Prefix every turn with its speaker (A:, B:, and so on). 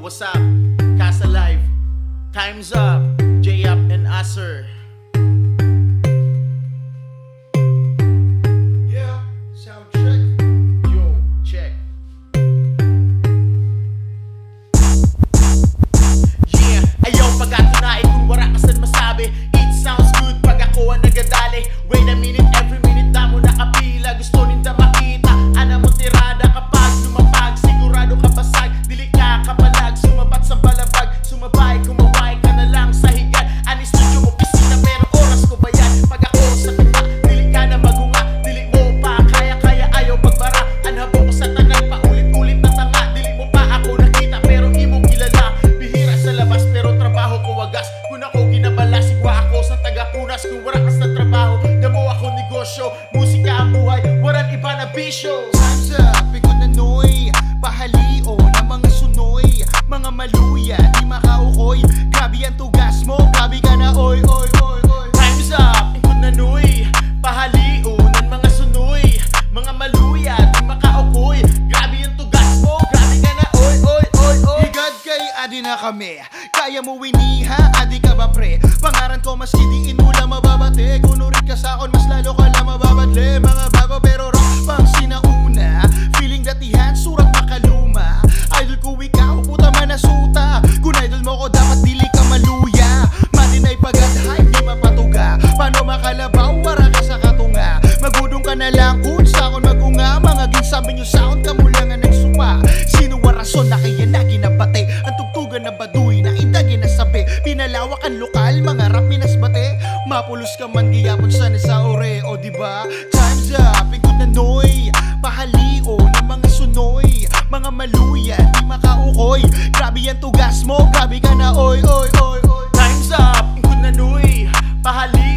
A: what's up? Casa Live, time's up. J-Up and Acer.
B: Yeah, sound check.
A: Yo, check. Yeah, ayaw pag-atunain kung wala ka saan masabi. It sounds good pag ako ang nagadali. Wait a minute, every minute na mo nakapila. Gusto ninda makita, ana mo tirada kapag lumapag. Sigurado ka basag, dili ka kapalag. Sumabat sa balabag, sumabay, kumaway ka na lang sa higad. Ani studio, opisina, pero oras ko ba yan? Pag ako sa kita, dili ka na magunga. Dili mo pa, kaya ayaw pagbara. Anhabo ko sa tanan, paulit-ulit na tanga. Dili mo pa ako nakita, pero imo kilala. Bihira sa labas, pero trabaho ko wagas. Kung ako ginabala, sigwa ako sa taga-punas. Kung wala ka sa trabaho, damo ako negosyo. Musika ang buhay, walang iba na bisyo.
B: Time's up, ikot na noy. Pahalio ng mga sunoy. Mga maluya, di makaukoy. Grabe ang tugas mo, grabe ka na oy, oy, oy, oy.
A: Time's up, ikot na nuy. Pahalio ng mga sunoy. Mga maluya, di makaukoy. Grabe yung tugas mo, grabe ka na oy, oy, oy, oy.
B: Higad kay adi na kami. Kaya mo winiha, adi ka ba pre? Pangaran ko mas kidiin mo lang mababate. Kunurit ka sa akin, mas lalo ka lang mababadle. Mga bago pero rock pang sinauna. Feeling datihan, surat makaluma. Idol ko ikaw, puta man nasuta. Kung idol mo ko, dapat dili ka maluya. Matinay pagadhay, di mapatuga. Paano makalabaw, wara ka sa katunga. Magudong ka na lang kung sa akin magunga. Mga ginsabi nyo sound, kamulangan ng supa. Sino warason na kaya na ginabate? Ang tugtugan na baduy na idagi na sabi. Pinalawak ang lokal, mga rap minasbate. Mapulos ka man giyapon sana sa ore, o diba? Time's up, ikot na noy. Pahalio ng mga sunoy. Mga maluya, di makaukoy. Grabe ang tugas mo, grabe ka na oy, oy, oy, oy.
A: Time's up, ikot na nuy. Pahali